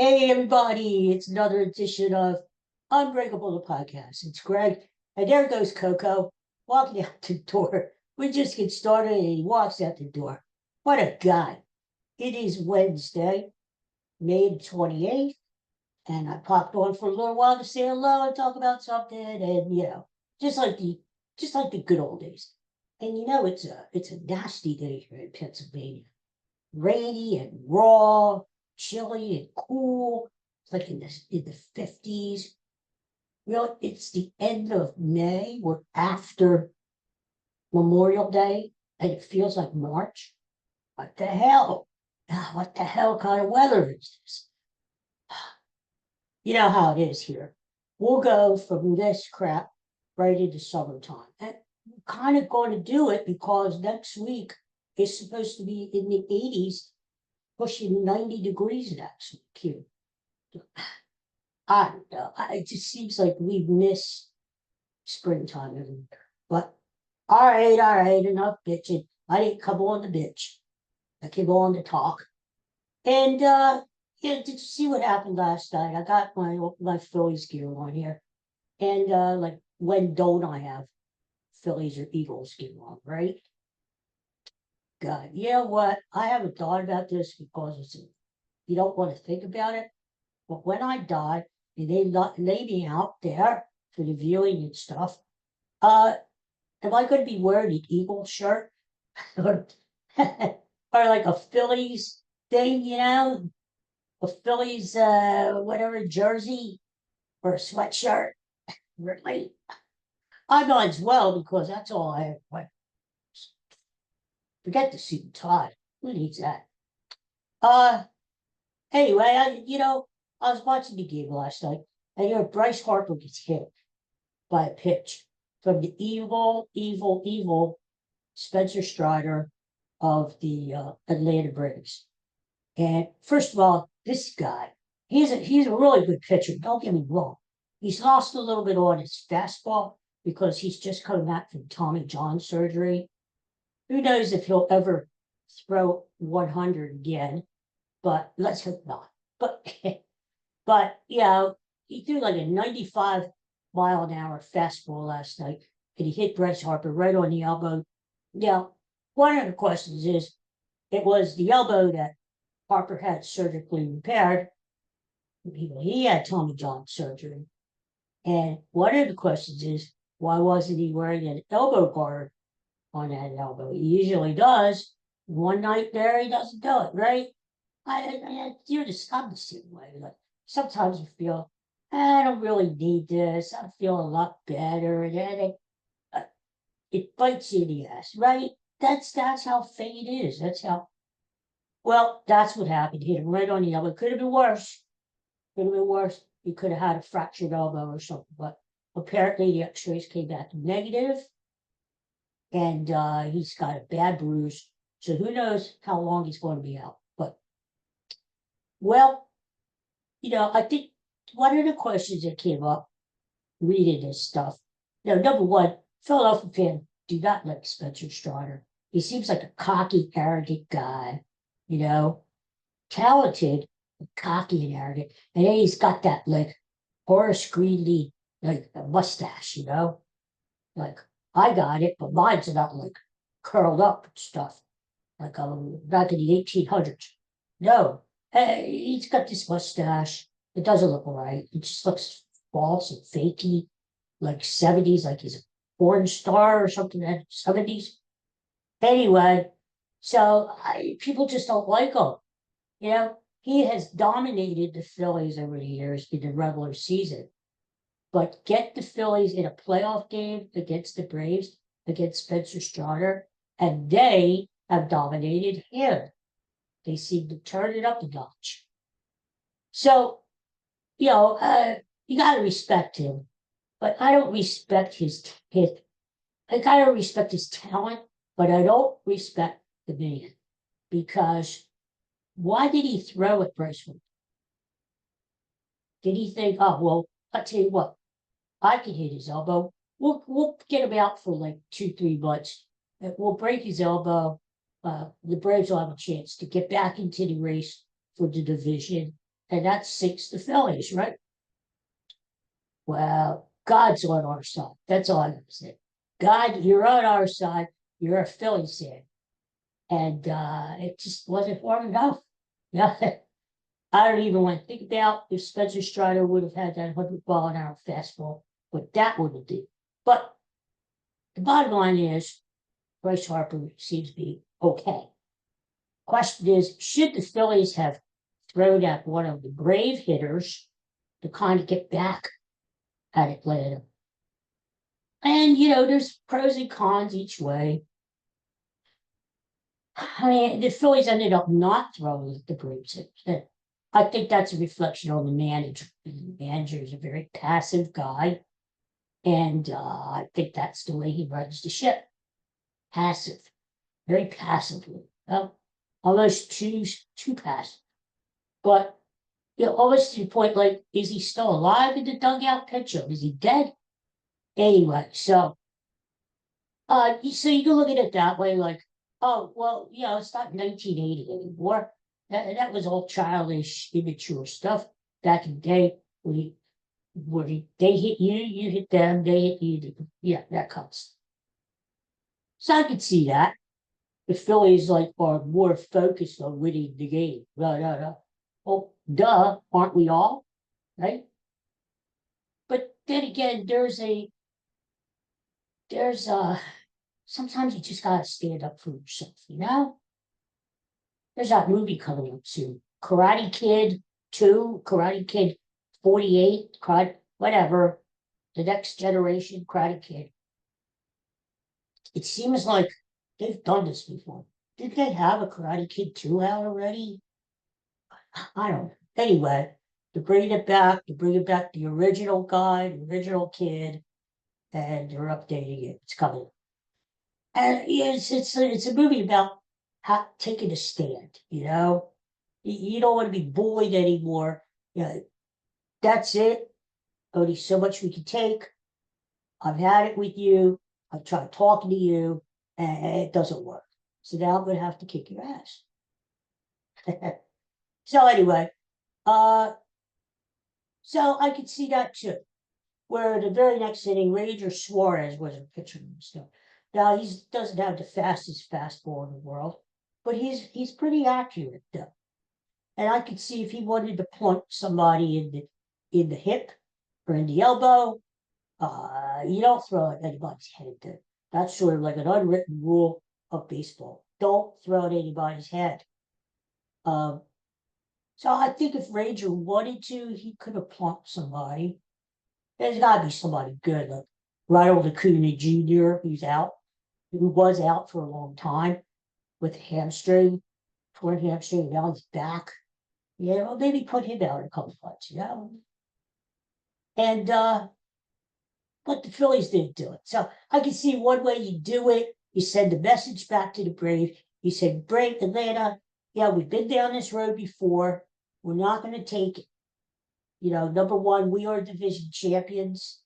Hey, everybody, it's another edition of Unbreakable, the podcast. It's Greg, and there goes Coco walking out the door. We just get started, and he walks out the door. What a guy. It is Wednesday, May 28th, and I popped on for a little while to say hello and talk about something, and, just like the good old days. And, it's a nasty day here in Pennsylvania. Rainy and raw, chilly and cool. It's like in the 50s. It's the end of May. We're after Memorial Day, and it feels like March. What the hell? What the hell kind of weather is this? You know how it is here. We'll go from this crap right into summertime. And we're kind of going to do it because next week is supposed to be in the 80s, pushing 90 degrees next week here. I don't know. It just seems like we miss springtime every year. But all right, enough bitching. I didn't come on to bitch. I came on to talk. And did you see what happened last night? I got my Phillies gear on here. And like, when don't I have Phillies or Eagles gear on, right? God, you know what? I haven't thought about this because you don't want to think about it. But when I die, and they lay me out there for the viewing and stuff, am I going to be wearing an Eagle shirt or, or like a Phillies thing, a Phillies whatever jersey or a sweatshirt? Really? I might as well because that's all I have. Forget the suit and tie. Who needs that? Uh, anyway, I was watching the game last night, and Bryce Harper gets hit by a pitch from the evil Spencer Strider of the Atlanta Braves. And first of all, this guy, he's a really good pitcher. Don't get me wrong. He's lost a little bit on his fastball because he's just coming back from Tommy John surgery. Who knows if he'll ever throw 100 again? But let's hope not. But he threw like a 95-mile-an-hour fastball last night, and he hit Bryce Harper right on the elbow. Now, one of the questions is, it was the elbow that Harper had surgically repaired. He had Tommy John surgery. And one of the questions is, why wasn't he wearing an elbow guard on that elbow? He usually does. One night there, he doesn't do it, right? I'm the same way. Like, sometimes you feel, I don't really need this. I feel a lot better. And then it bites you in the ass, right? That's how fate is. That's what happened. Hit him right on the elbow. Could have been worse. He could have had a fractured elbow or something. But apparently the x-rays came back negative. And he's got a bad bruise. So who knows how long he's going to be out. But, I think one of the questions that came up reading this stuff, number one, Philadelphia fans do not like Spencer Strider. He seems like a cocky, arrogant guy, talented, cocky and arrogant. And then he's got that like Horace Greeley, like a mustache, like I got it, but mine's not like curled up and stuff, like back in the 1800s. No, he's got this mustache. It doesn't look right. It just looks false and fakey, like 70s, like he's a porn star or something in the 70s. Anyway, so people just don't like him. He has dominated the Phillies over the years in the regular season. But get the Phillies in a playoff game against the Braves, against Spencer Strider, and they have dominated him. They seem to turn it up a notch. So, you got to respect him. But I don't respect his I gotta respect his talent, but I don't respect the man. Because why did he throw at Bryce Harper? Did he think, oh, well, I'll tell you what, I can hit his elbow. We'll get him out for like 2-3 months. We'll break his elbow. The Braves will have a chance to get back into the race for the division. and that sinks the Phillies, right? Well, God's on our side. That's all I gotta say. God, you're on our side. You're a Phillies fan. And it just wasn't warm enough. Yeah. I don't even want to think about if Spencer Strider would have had that 100-mile-an-hour fastball, but that would have did. But the bottom line is Bryce Harper seems to be okay. Question is, should the Phillies have thrown at one of the brave hitters to kind of get back at Atlanta? And, there's pros and cons each way. I mean, the Phillies ended up not throwing at the Braves. I think that's a reflection on the manager. The manager is a very passive guy. And I think that's the way he runs the ship. Passive. Very passively. Well, almost too passive. But almost to the point, like, is he still alive in the dugout picture? Is he dead? Anyway, so you can look at it that way, like, oh, well, it's not 1980 anymore. That was all childish, immature stuff. Back in the day, they hit you, you hit them, they hit you. Yeah, that comes. So I could see that. The Phillies are more focused on winning the game. No. Well, duh, aren't we all? Right? But then again, there's sometimes you just gotta stand up for yourself. There's that movie coming up soon. Karate Kid 2, Karate Kid 48, whatever. The Next Generation Karate Kid. It seems like they've done this before. Did they have a Karate Kid 2 out already? I don't know. Anyway, to bring it back the original guy, the original kid, and they're updating it. It's coming. And it's a movie about taking a stand. You don't want to be bullied anymore. That's it. Only so much we can take. I've had it with you. I've tried talking to you, and it doesn't work. So now I'm going to have to kick your ass. So anyway, so I could see that too. Where the very next inning, Ranger Suarez wasn't pitching stuff. Now he doesn't have the fastest fastball in the world, but he's pretty accurate though. And I could see if he wanted to punt somebody in the hip or in the elbow, you don't throw at anybody's head. That's sort of like an unwritten rule of baseball. Don't throw at anybody's head. So I think if Ranger wanted to, he could have plunked somebody. There's got to be somebody good, like Ronald Acuna Jr., who was out for a long time with a hamstring, torn hamstring, now he's back. Maybe put him out a couple of months, And but the Phillies didn't do it. So I can see one way you do it. You send a message back to the Braves. You said, Brave Atlanta, we've been down this road before. We're not going to take it. Number one, we are division champions.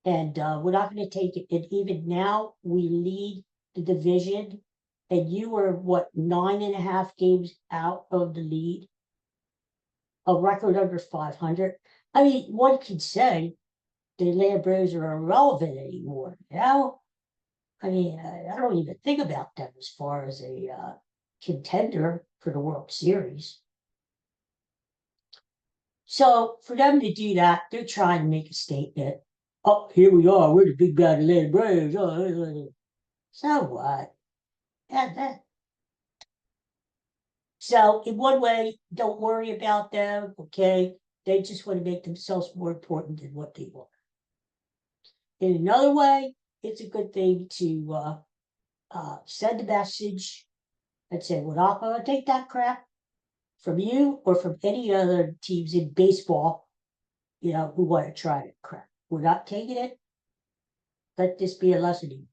And we're not going to take it. And even now, we lead the division. And you are, 9.5 games out of the lead? A record under 500. I mean, one could say the Atlanta Braves are irrelevant anymore. I mean, I don't even think about them as far as a contender for the World Series. So for them to do that, they're trying to make a statement. Oh, here we are. We're the big bad Atlanta Braves. So what? So in one way, don't worry about them. Okay, they just want to make themselves more important than what they are. In another way, it's a good thing to send a message and say, we're not going to take that crap from you or from any other teams in baseball, who want to try that crap. We're not taking it. Let this be a lesson.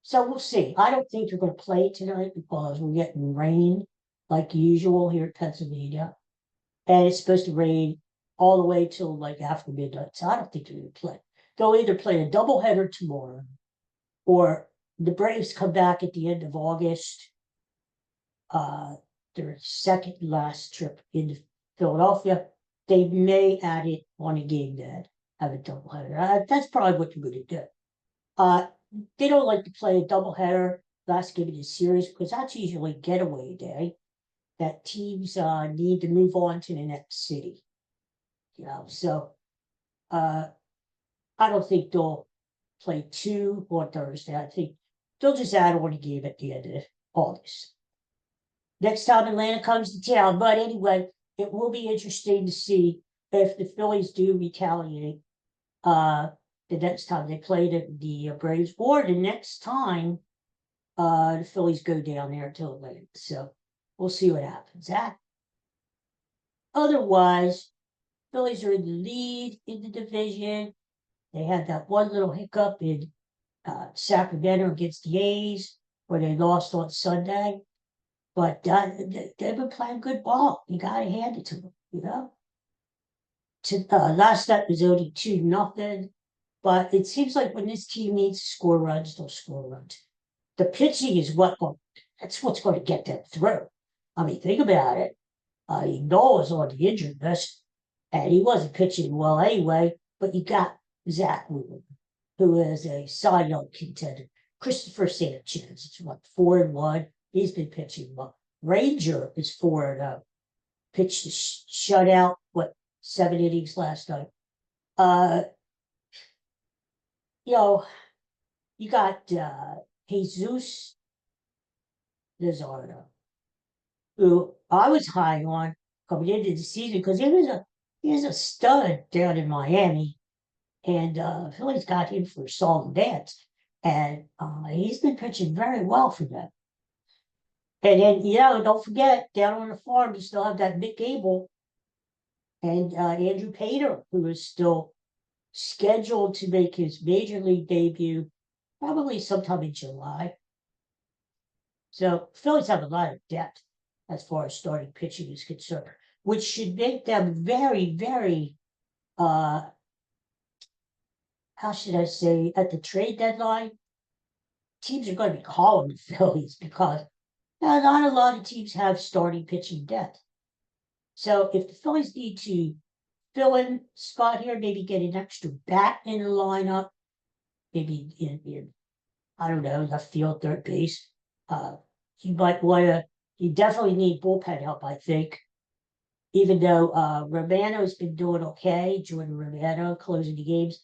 So we'll see. I don't think we're going to play tonight because we're getting rain like usual here in Pennsylvania. And it's supposed to rain all the way till after midnight. So I don't think they're going to play. They'll either play a doubleheader tomorrow or the Braves come back at the end of August. their second last trip into Philadelphia. They may add it on a game that have a doubleheader. That's probably what they're going to do. They don't like to play a doubleheader last game of the series because that's usually getaway day that teams need to move on to the next city. So I don't think they'll play two on Thursday. I think they'll just add on a game at the end of August. Next time Atlanta comes to town. But anyway, it will be interesting to see if the Phillies do retaliate the next time they play the Braves, or the next time the Phillies go down there to Atlanta. So we'll see what happens. Otherwise, Phillies are in the lead in the division. They had that one little hiccup in Sacramento against the A's where they lost on Sunday. But they've been playing good ball. You got to hand it to them, Last night was only 2-0. But it seems like when this team needs to score runs, they'll score runs. The pitching is that's what's going to get them through. I mean, think about it. Noah was on the injured list, and he wasn't pitching well anyway, but you got Zach Wheeler, who is a Cy Young contender. Christopher Sanchez is 4-1. He's been pitching well. Ranger is 4-0. Pitched a shutout, 7 innings last night. You got Jesus Luzardo, who I was high on coming into the season because he was a stud down in Miami, and Phillies got him for a song and dance, and he's been pitching very well for them. And then don't forget, down on the farm you still have that Mick Abel and Andrew Pater, who is still scheduled to make his major league debut probably sometime in July. So Phillies have a lot of depth as far as starting pitching is concerned, which should make them very, very, how should I say, at the trade deadline, teams are going to be calling the Phillies because not a lot of teams have starting pitching depth. So if the Phillies need to fill in spot here, maybe get an extra bat in the lineup, maybe in I don't know, left field, third base. You definitely need bullpen help, I think. Even though Romano's been doing okay, Jordan Romano closing the games.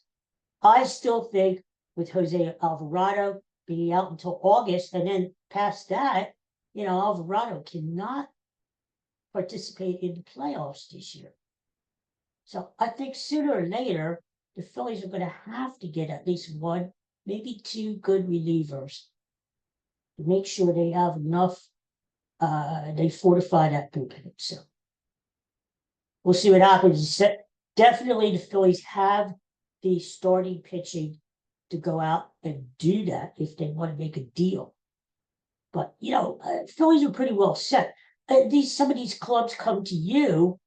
I still think with Jose Alvarado being out until August, and then past that, Alvarado cannot participate in the playoffs this year. So I think sooner or later, the Phillies are going to have to get at least one, maybe two good relievers to make sure they have enough, they fortify that bullpen. So we'll see what happens. Definitely the Phillies have the starting pitching to go out and do that if they want to make a deal. But, Phillies are pretty well set. Some of these clubs come to you,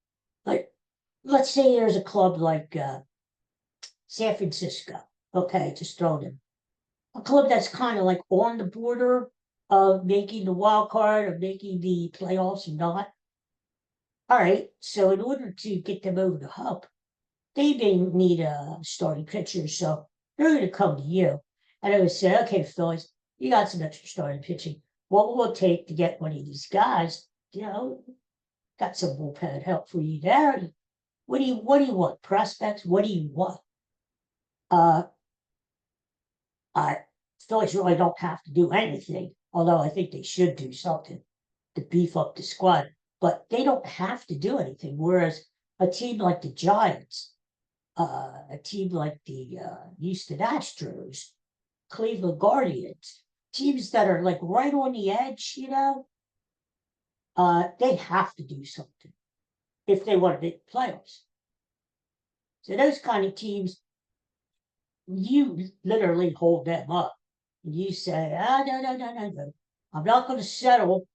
like, let's say there's a club like San Francisco, okay, just throw them. A club that's kind of like on the border of making the wild card or making the playoffs or not. All right, so in order to get them over the hump, they may need a starting pitcher, so they're going to come to you. And I would say, okay, Phillies, you got some extra starting pitching. What will it take to get one of these guys? Got some bullpen help for you there. What do you want? Prospects? What do you want? Phillies really don't have to do anything, although I think they should do something to beef up the squad. But they don't have to do anything. Whereas a team like the Giants, a team like the Houston Astros, Cleveland Guardians, teams that are like right on the edge, they have to do something if they want to make the playoffs. So those kind of teams, you literally hold them up. And you say, no. I'm not going to settle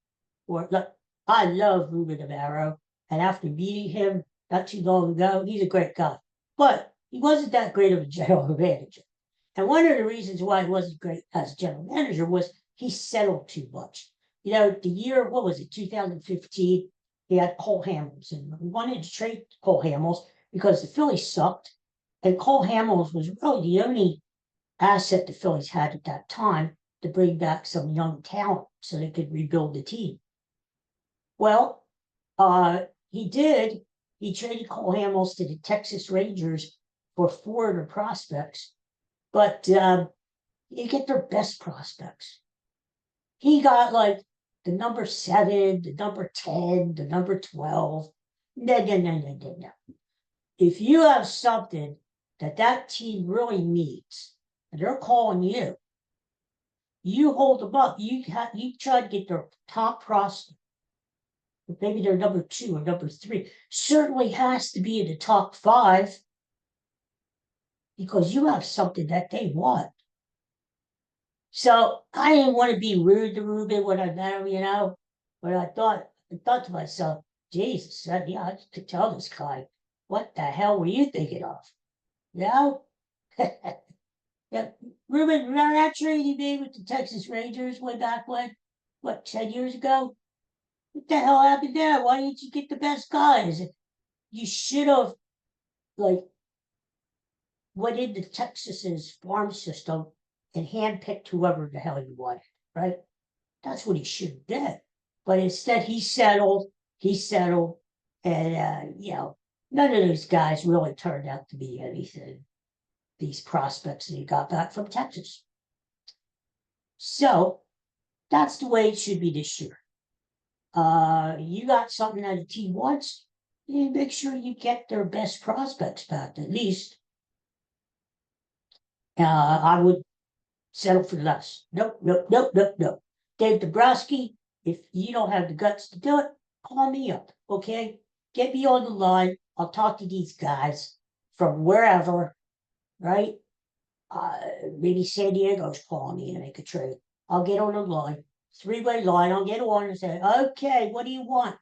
for, look, I love Ruben Amaro. And after meeting him not too long ago, he's a great guy. But he wasn't that great of a general manager. And one of the reasons why he wasn't great as a general manager was he settled too much. the year, what was it, 2015, he had Cole Hamels, and we wanted to trade Cole Hamels because the Phillies sucked, and Cole Hamels was really the only asset the Phillies had at that time to bring back some young talent so they could rebuild the team. Well, he did. He traded Cole Hamels to the Texas Rangers for foreigner prospects, but you get their best prospects. He got like the number 7, the number 10, the number 12. No, no, no, no, no, no. If you have something that team really needs, and they're calling you, you hold them up. You try to get their top prospect. Maybe they're number 2 or number 3. Certainly has to be in the top 5 because you have something that they want. So I didn't want to be rude to Ruben when I met him, but I thought to myself, Jesus, yeah, I could tell this guy, what the hell were you thinking of? Yeah, Ruben, remember that trade he made with the Texas Rangers way back when? What, 10 years ago? What the hell happened there? Why didn't you get the best guys? You should have, like, went into Texas's farm system and handpicked whoever the hell you wanted, right? That's what he should have done. But instead, he settled, and, none of those guys really turned out to be anything, these prospects that he got back from Texas. So that's the way it should be this year. You got something that a team wants, you make sure you get their best prospects back, at least. I would settle for less. Nope. Dave Dombrowski, if you don't have the guts to do it, call me up, okay? Get me on the line. I'll talk to these guys from wherever, right? Maybe San Diego's calling me to make a trade. I'll get on the line, 3-way line. I'll get on and say, okay, what do you want?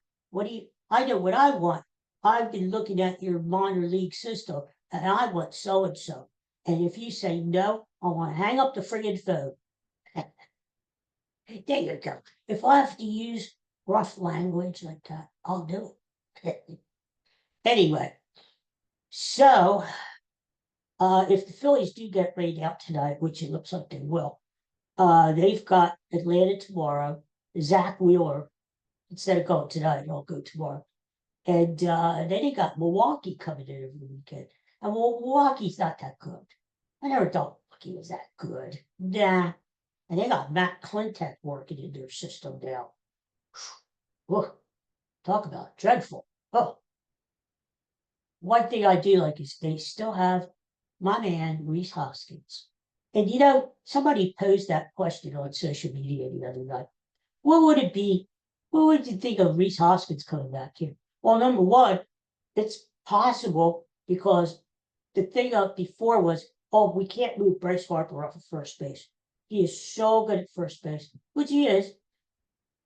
I know what I want. I've been looking at your minor league system, and I want so-and-so. And if you say no, I want to hang up the friggin' phone. There you go. If I have to use rough language like that, I'll do it. Anyway, so if the Phillies do get rained out tonight, which it looks like they will, they've got Atlanta tomorrow. Zach Wheeler, instead of going tonight, I'll go tomorrow. And then they got Milwaukee coming in every weekend. And Milwaukee's not that good. I never thought Milwaukee was that good. Nah. And they got Matt Klentak working in their system now. Whew. Talk about dreadful. Oh. One thing I do like is they still have my man, Rhys Hoskins. And somebody posed that question on social media the other night. What would it be? What would you think of Rhys Hoskins coming back here? Well, number one, it's possible because the thing up before was, we can't move Bryce Harper off of first base. He is so good at first base, which he is,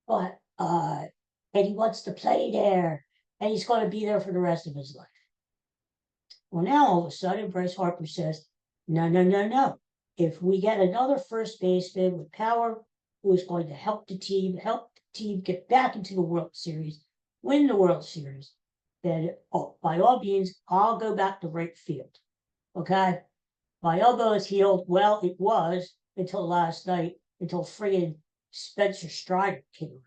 but and he wants to play there, and he's going to be there for the rest of his life. Well, now all of a sudden, Bryce Harper says, no. If we get another first baseman with power, who is going to help the team get back into the World Series, win the World Series, then by all means, I'll go back to right field. Okay? My elbow is healed. Well, it was until last night, until friggin' Spencer Strider came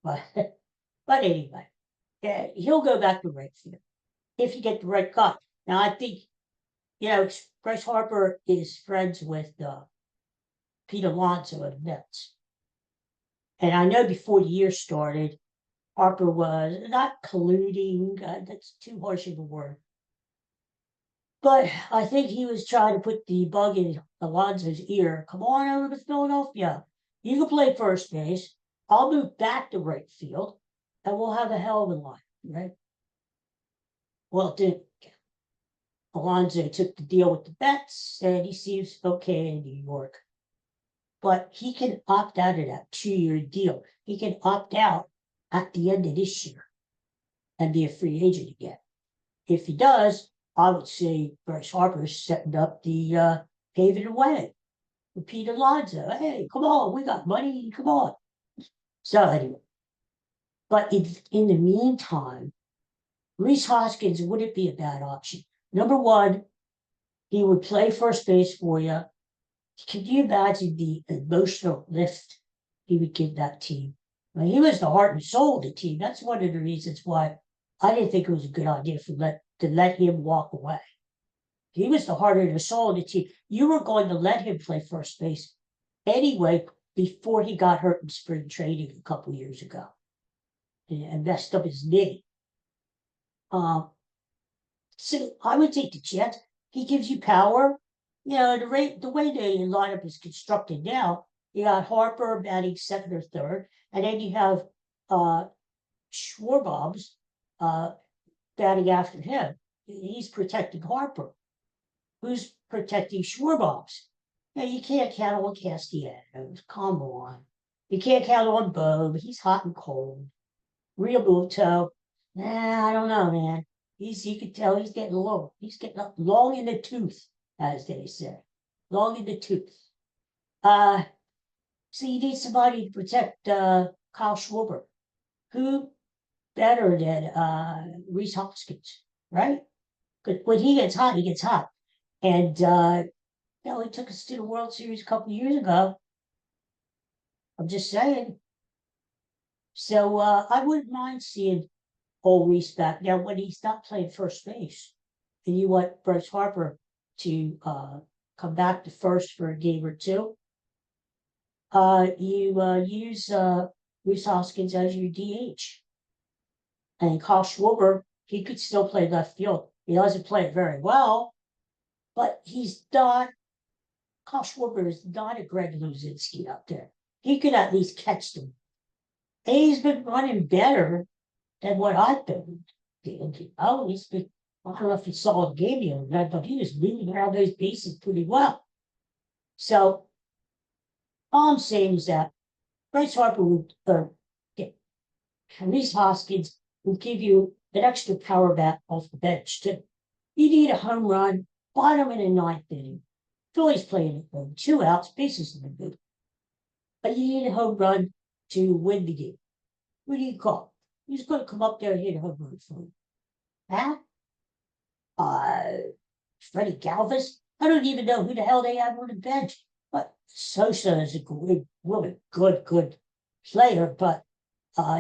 around. But anyway, he'll go back to right field if you get the right guy. Now, I think, Bryce Harper is friends with Pete Alonso of the Mets. And I know before the year started, Harper was not colluding. That's too harsh of a word. But I think he was trying to put the bug in Alonso's ear. Come on over to Philadelphia. You can play first base. I'll move back to right field, and we'll have a hell of a line, right? Well, it didn't. Alonso took the deal with the Mets, and he seems okay in New York. But he can opt out of that 2-year deal. He can opt out at the end of this year and be a free agent again. If he does, I would say Bryce Harper's setting up the paving the way for Pete Alonso. Hey, come on, we got money. Come on. So anyway, but in the meantime, Rhys Hoskins wouldn't be a bad option. Number one, he would play first base for you. Can you imagine the emotional lift he would give that team? I mean, he was the heart and soul of the team. That's one of the reasons why I didn't think it was a good idea to let him walk away. He was the heart and the soul of the team. You were going to let him play first base anyway before he got hurt in spring training a couple years ago and messed up his knee. So I would take the chance. He gives you power. You know, the way the lineup is constructed now, you got Harper batting second or third, and then you have Schwarbobs batting after him. He's protecting Harper. Who's protecting Schwarbobs? Now, you can't count on Castellanos. Come on. You can't count on Bob. He's hot and cold. Real Muto. I don't know, man. You can tell he's getting low. He's getting long in the tooth, as they say. Long in the tooth. So you need somebody to protect Kyle Schwarber. Who better than Rhys Hoskins, right? Because when he gets hot, he gets hot. And he took us to the World Series a couple years ago. I'm just saying. So I wouldn't mind seeing old Rhys back. Now, when he's not playing first base, and you want Bryce Harper to come back to first for a game or two, you use Rhys Hoskins as your DH. And Kyle Schwarber, he could still play left field. He doesn't play it very well, but he's not. Kyle Schwarber is not a Greg Luzinski out there. He could at least catch them. And he's been running better than what I've been doing. He's been, I don't know if you saw the game the other night, but he was moving around those bases pretty well. So all I'm saying is that Bryce Harper would, Rhys Hoskins will give you an extra power bat off the bench too. You need a home run, bottom in the ninth inning. Phillies playing at home, 2 outs, bases in the booth. But you need a home run to win the game. What do you call? Who's going to come up there and hit a home run for you? Huh? Freddie Galvis? I don't even know who the hell they have on the bench. But Sosa is a really good player, but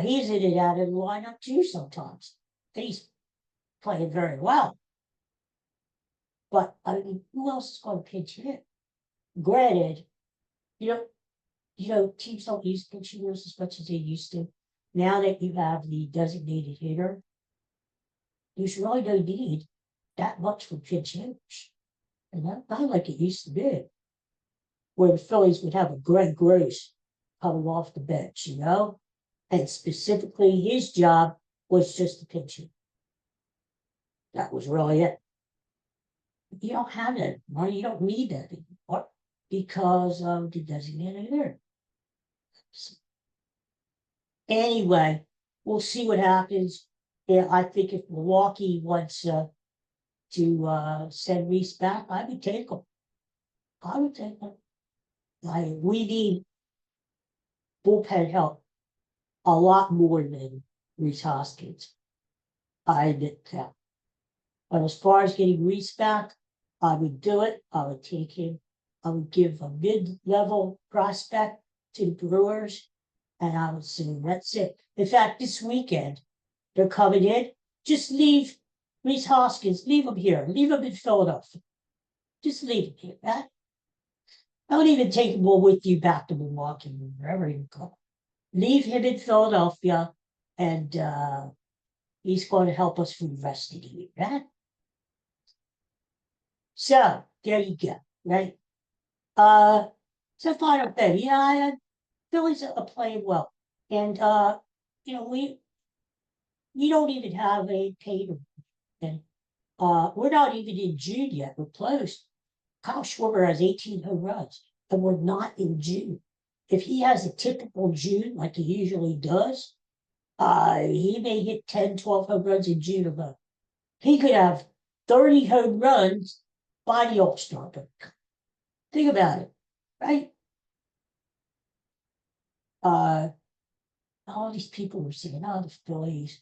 he's in and out of the lineup too sometimes. He's playing very well. But I mean, who else is going to pinch hit? Granted, you know, teams don't use pinch hitters as much as they used to. Now that you have the designated hitter, there's really no need that much for pinch hitters. And not like it used to be, where the Phillies would have a Greg Gross coming off the bench, you know? And specifically, his job was just to pinch hit. That was really it. You don't have that anymore. You don't need that anymore because of the designated hitter. So, anyway, we'll see what happens. Yeah, I think if Milwaukee wants to send Rhys back, I would take him. I would take him. We need bullpen help a lot more than Rhys Hoskins. I admit that. But as far as getting Rhys back, I would do it. I would take him. I would give a mid-level prospect to the Brewers, and I would say that's it. In fact, this weekend, they're coming in. Just leave Rhys Hoskins. Leave him here. Leave him in Philadelphia. Just leave him here, right? Don't even take him with you back to Milwaukee, wherever you go. Leave him in Philadelphia, and he's going to help us for the rest of the year, right? So there you go, right? So final thing, yeah, Phillies are playing well, and we don't even have a paid, and we're not even in June yet. We're close. Kyle Schwarber has 18 home runs, and we're not in June. If he has a typical June like he usually does, he may hit 10, 12 home runs in June alone. He could have 30 home runs by the All-Star break. Think about it, right? all these people were saying, oh, Phillies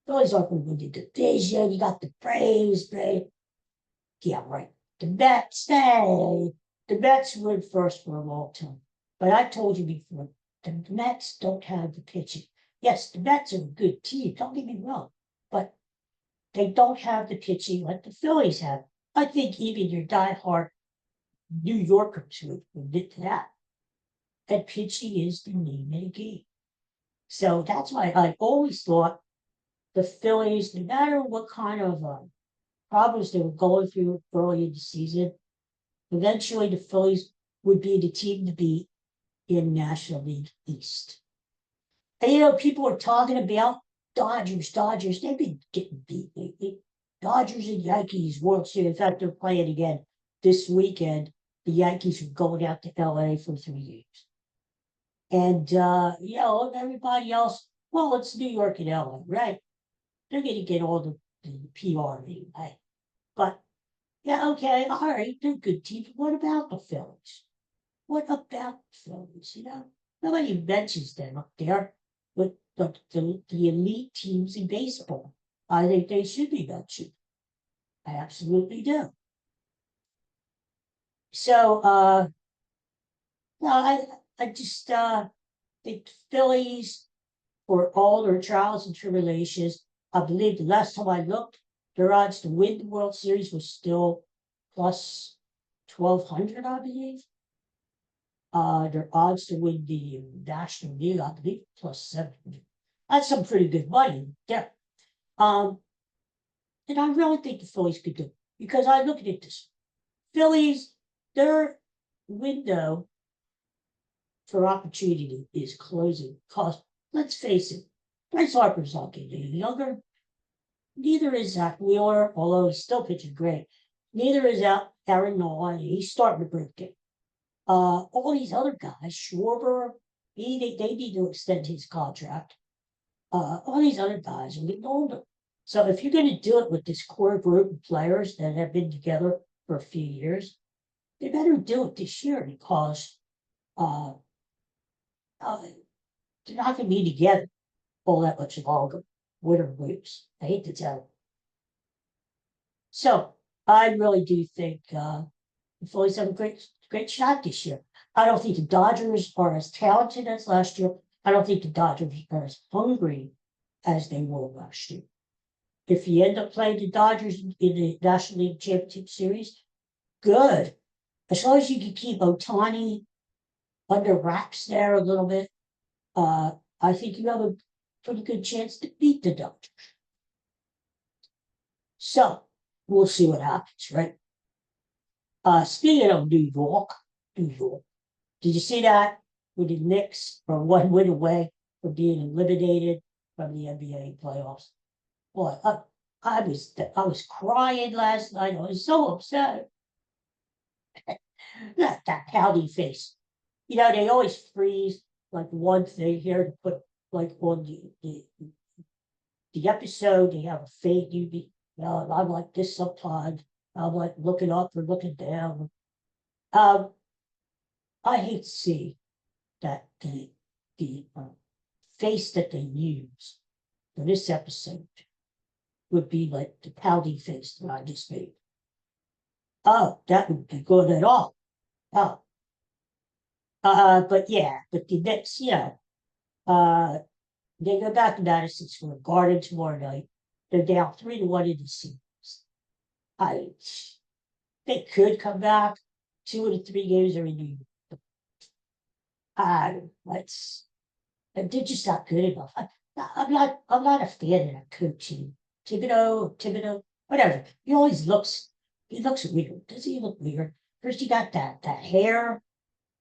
aren't going to win the division. You got the Braves, Braves. Yeah, right. The Mets, hey, the Mets were first for a long time. But I told you before, the Mets don't have the pitching. Yes, the Mets are a good team, don't get me wrong, but they don't have the pitching like the Phillies have. I think even your diehard New Yorkers would admit to that. And pitching is the name of the game. So that's why I always thought the Phillies, no matter what kind of problems they were going through early in the season, eventually the Phillies would be the team to beat in National League East. And people are talking about Dodgers. They've been getting beat lately. Dodgers and Yankees World Series. In fact, they're playing again this weekend. The Yankees are going out to LA for 3 games. And everybody else, well, it's New York and LA, right? They're gonna get all the PR anyway. But yeah, okay, all right, they're good teams. What about the Phillies? What about the Phillies? Nobody mentions them up there, but the elite teams in baseball. I think they should be mentioned. I absolutely do. So no, I just think Phillies, for all their trials and tribulations, I believe the last time I looked, their odds to win the World Series was still plus 1,200, I believe. Their odds to win the National League, I believe, plus 700. That's some pretty good money. Yeah. And I really think the Phillies could do it because I look at it this Phillies, their window for opportunity is closing. Because let's face it, Bryce Harper's not getting any younger. Neither is Zach Wheeler, although he's still pitching great. Neither is Aaron Nola. He's starting to break it. All these other guys, Schwarber, they need to extend his contract. All these other guys are getting older. So if you're going to do it with this core group of players that have been together for a few years, they better do it this year because uh, they're not going to be together all that much longer. Win or lose. I hate to tell you. So I really do think the Phillies have a great shot this year. I don't think the Dodgers are as talented as last year. I don't think the Dodgers are as hungry as they were last year. If you end up playing the Dodgers in the National League Championship Series, good. As long as you can keep Ohtani under wraps there a little bit, I think you have a pretty good chance to beat the Dodgers. So we'll see what happens, right? Speaking of New York, did you see that with the Knicks are 1 win away from being eliminated from the NBA playoffs? Boy, I was crying last night. I was so upset. that pouty face. They always freeze like one thing here to put like on the episode. They have a fake. I'm like this sometimes. I'm like looking up or looking down. I hate to see that the face that they use for this episode would be like the pouty face that I just made. Oh, that would be good at all. Oh, but the Knicks, they go back to Madison Square Garden tomorrow night. They're down 3-1 in the series. They could come back. 2 of the 3 games are in New York. Let's. They're just not good enough. I'm not a fan of that coaching. Thibodeau, whatever. He looks weird. Does he look weird? First, you got that hair,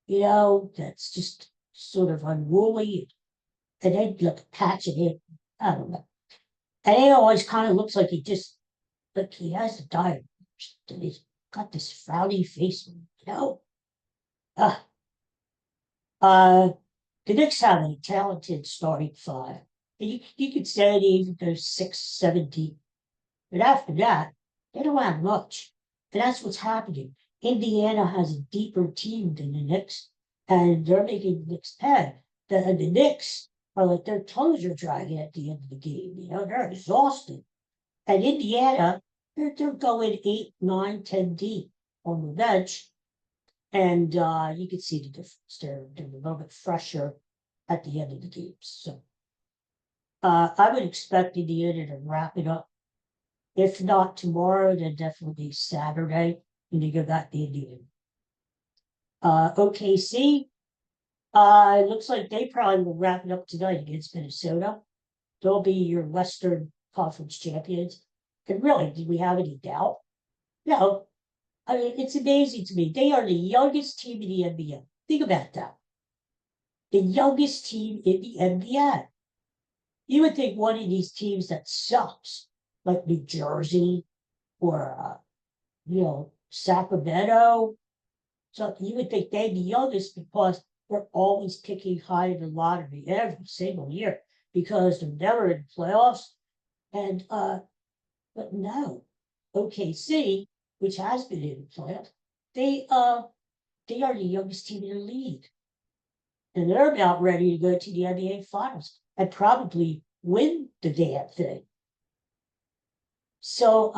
that's just sort of unruly, and then look patching it. I don't know. And he always kind of looks like he has a diet. And he's got this frowny face, Uh, uh, the Knicks have a talented starting five. You could say it even goes 6, 7 deep. But after that, they don't have much. And that's what's happening. Indiana has a deeper team than the Knicks, and they're making the Knicks pay. The Knicks are like their toes are dragging at the end of the game. You know, they're exhausted. And Indiana, they're going 8, 9, 10 deep on the bench. And you can see the difference. They're a little bit fresher at the end of the games. So I would expect Indiana to wrap it up. If not tomorrow, then definitely Saturday when you go back to Indiana. OKC, it looks like they probably will wrap it up tonight against Minnesota. They'll be your Western Conference champions. And really, did we have any doubt? No. I mean, it's amazing to me. They are the youngest team in the NBA. Think about that. The youngest team in the NBA. You would think one of these teams that sucks, like New Jersey or Sacramento. So you would think they'd be youngest because they're always picking high in the lottery every single year because they're never in the playoffs. And but no, OKC, which has been in the playoffs, they are the youngest team in the league. And they're about ready to go to the NBA finals and probably win the damn thing. So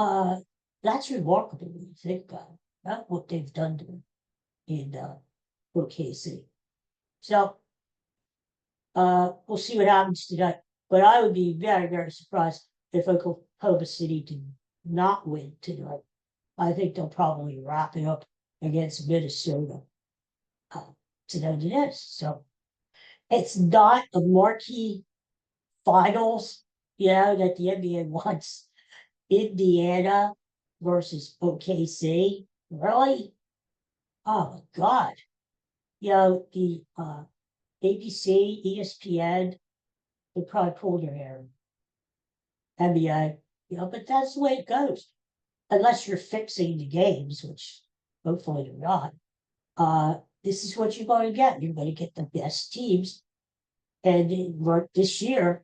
that's remarkable when you think about what they've done to them in OKC. So we'll see what happens tonight. But I would be very, very surprised if Oklahoma City did not win tonight. I think they'll probably wrap it up against Minnesota tonight it is. So it's not a marquee finals, that the NBA wants. Indiana versus OKC. Really? Oh my God. The ABC, ESPN, they probably pulled their hair. NBA, but that's the way it goes. Unless you're fixing the games, which hopefully they're not. This is what you're going to get. You're going to get the best teams. And this year,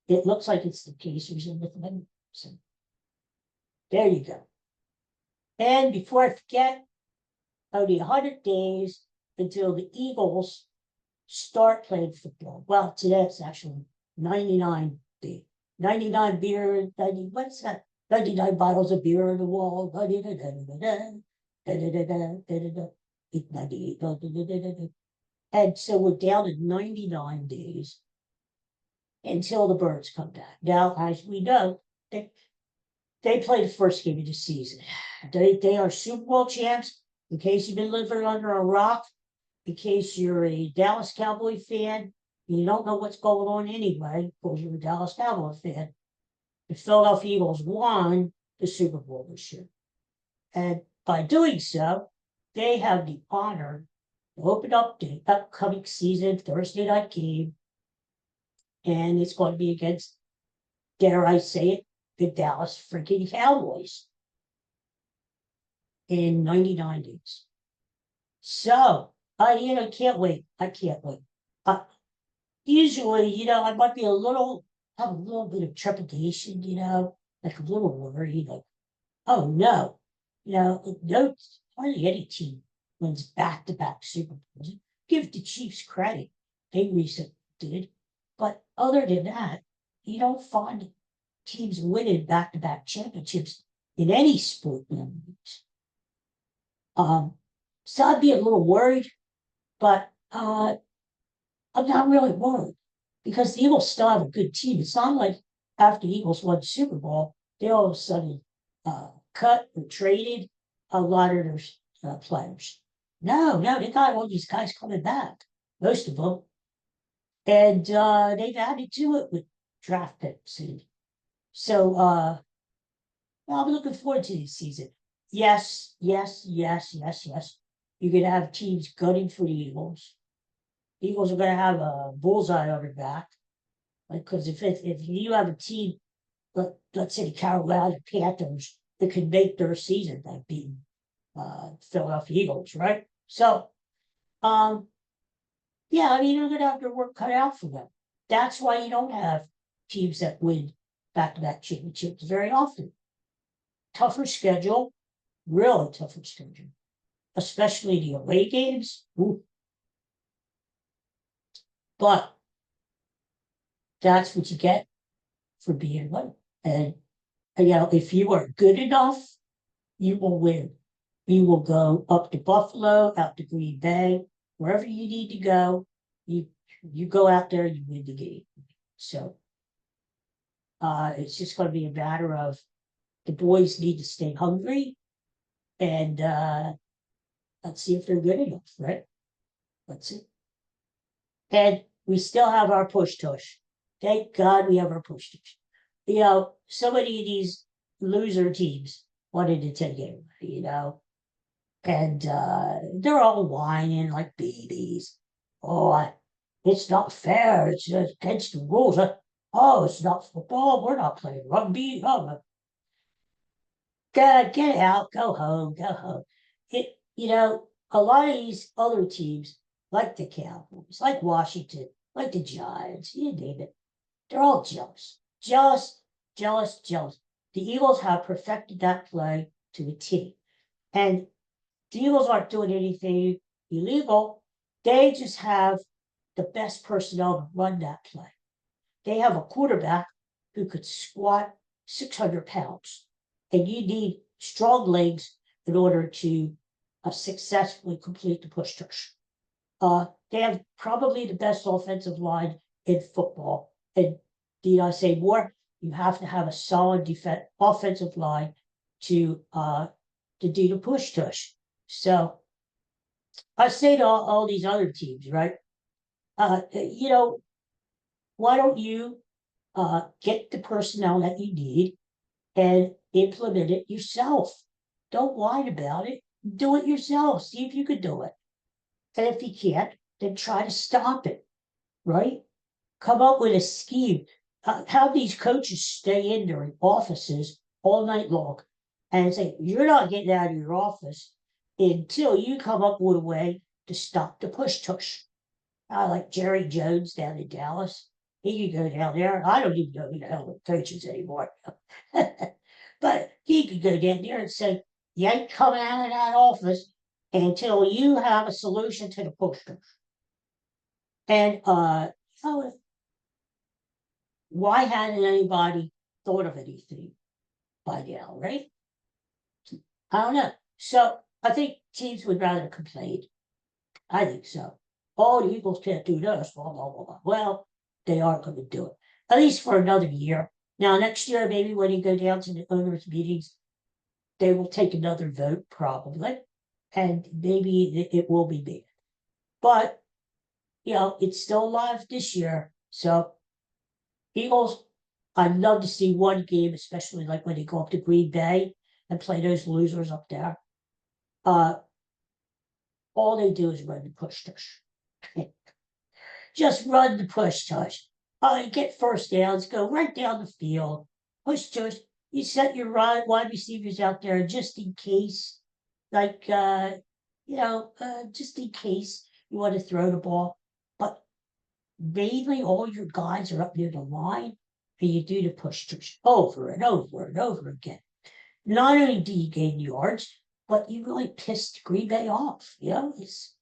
it looks like it's the Pacers and the Thunder. So there you go. And before I forget, only 100 days until the Eagles start playing football. Well, today it's actually 99 days. 99 beer, 90, what's that? 99 bottles of beer on the wall. 898. And so we're down to 99 days until the Birds come back. Now, as we know, they play the first game of the season. They are Super Bowl champs. In case you've been living under a rock, in case you're a Dallas Cowboy fan, you don't know what's going on anyway, because you're a Dallas Cowboy fan. The Philadelphia Eagles won the Super Bowl this year. And by doing so, they have the honor to open up the upcoming season Thursday night game. And it's going to be against, dare I say it, the Dallas freaking Cowboys in 99 days. So, I can't wait. I can't wait. Usually, I might be have a little bit of trepidation, like a little worried, like, oh no, no, hardly any team wins back-to-back Super Bowls. Give the Chiefs credit. They recently did. But other than that, you don't find teams winning back-to-back championships in any sport nowadays. So I'd be a little worried, but I'm not really worried because the Eagles still have a good team. It's not like after the Eagles won the Super Bowl, they all of a sudden cut or traded a lot of their players. No, they got all these guys coming back, most of them. And they've added to it with draft picks. And so I'm looking forward to this season. Yes. You're going to have teams gunning for the Eagles. The Eagles are going to have a bullseye on their back. Because if you have a team, let's say the Carolina Panthers, that can make their season by beating Philadelphia Eagles, right? So, they're going to have their work cut out for them. That's why you don't have teams that win back-to-back championships very often. Tougher schedule, really tougher schedule, especially the away games. Ooh. But that's what you get for being one. And if you are good enough, you will win. You will go up to Buffalo, out to Green Bay, wherever you need to go. You go out there, you win the game. So it's just going to be a matter of the boys need to stay hungry, and let's see if they're good enough, right? Let's see. And we still have our push tush. Thank God we have our push tush. So many of these loser teams wanted to take it away, and they're all whining like babies. Oh, it's not fair. It's against the rules. Oh, it's not football. We're not playing rugby. Oh, God, get out. Go home. Go home. A lot of these other teams, like the Cowboys, like Washington, like the Giants, you name it, they're all jealous. Jealous, jealous, jealous. The Eagles have perfected that play to a T. And the Eagles aren't doing anything illegal. They just have the best personnel to run that play. They have a quarterback who could squat 600 pounds, and you need strong legs in order to successfully complete the push tush. They have probably the best offensive line in football. And did I say more? You have to have a solid offensive line to do the push tush. So I say to all these other teams, right? Why don't you get the personnel that you need and implement it yourself? Don't whine about it. Do it yourself. See if you can do it. And if you can't, then try to stop it, right? Come up with a scheme. Have these coaches stay in their offices all night long and say, you're not getting out of your office until you come up with a way to stop the push tush. Like Jerry Jones down in Dallas. He could go down there. I don't even know who the hell the coaches anymore. But he could go down there and say, you ain't coming out of that office until you have a solution to the push tush. And why hadn't anybody thought of anything by now, right? I don't know. So I think teams would rather complain. I think so. Oh, the Eagles can't do this. Blah, blah, blah, blah. Well, they are going to do it, at least for another year. Now, next year, maybe when you go down to the owners' meetings, they will take another vote, probably, and maybe it will be banned. But, it's still alive this year. So, Eagles, I'd love to see one game, especially like when they go up to Green Bay and play those losers up there. All they do is run the push tush. Just run the push tush. Get first downs, go right down the field. Push tush. You set your wide receivers out there just in case, like, just in case you want to throw the ball. But mainly all your guys are up near the line, and you do the push tush over and over and over again. Not only do you gain yards, but you really pissed Green Bay off. It's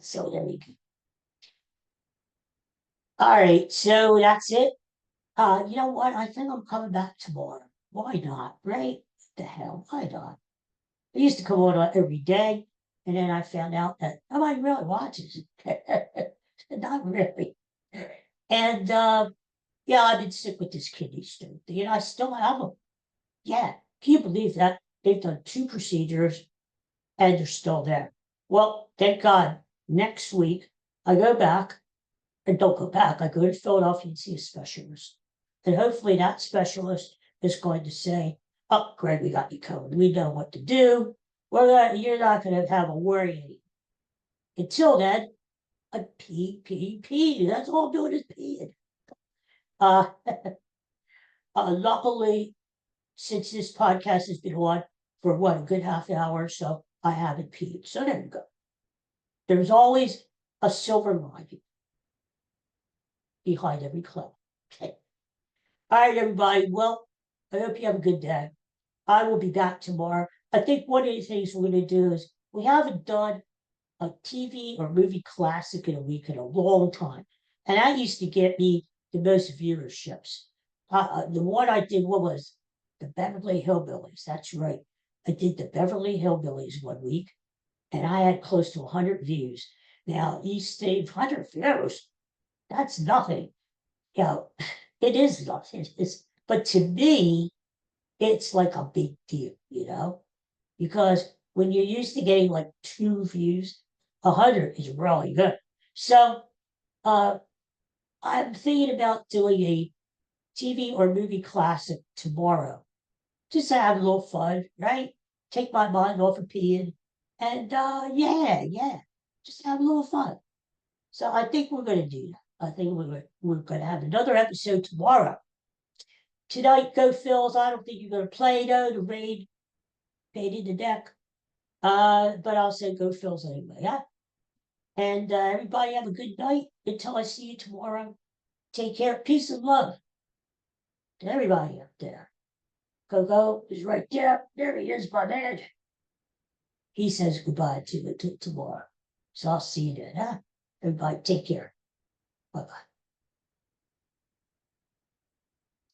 so there you go. All right, so that's it. You know what? I think I'm coming back tomorrow. Why not? Right? What the hell? Why not? I used to come on every day, and then I found out that nobody really watches it. Not really. And I've been sick with this kidney stone. I still have them. Yeah, can you believe that? They've done 2 procedures and they're still there. Well, thank God. Next week, I go back and don't go back. I go to Philadelphia and see a specialist. And hopefully that specialist is going to say, oh, Greg, we got you covered. We know what to do. You're not going to have a worry. Until then, I pee. That's all I'm doing is peeing. Luckily, since this podcast has been on for a good half hour or so, I haven't peed. So there you go. There's always a silver lining behind every cloud. Okay. All right, everybody. Well, I hope you have a good day. I will be back tomorrow. I think one of the things we're going to do is we haven't done a TV or movie classic in a week in a long time. And that used to get me the most viewerships. The one I did, what was the Beverly Hillbillies? That's right. I did the Beverly Hillbillies one week, and I had close to 100 views. Now, each stage, 100 views, that's nothing. You know, it is nothing. But to me, it's like a big deal, because when you're used to getting like 2 views, 100 is really good. So I'm thinking about doing a TV or movie classic tomorrow, just to have a little fun, right? Take my mind off of peeing, and yeah, just have a little fun. So I think we're going to do that. I think we're going to have another episode tomorrow. Tonight, go Phils. I don't think you're going to play though. The rain painted the deck. But I'll say go Phils anyway. Yeah. And everybody have a good night until I see you tomorrow. Take care. Peace and love to everybody up there. Coco is right there. There he is, my man. He says goodbye to tomorrow. So I'll see you then, huh? Everybody take care. Bye-bye.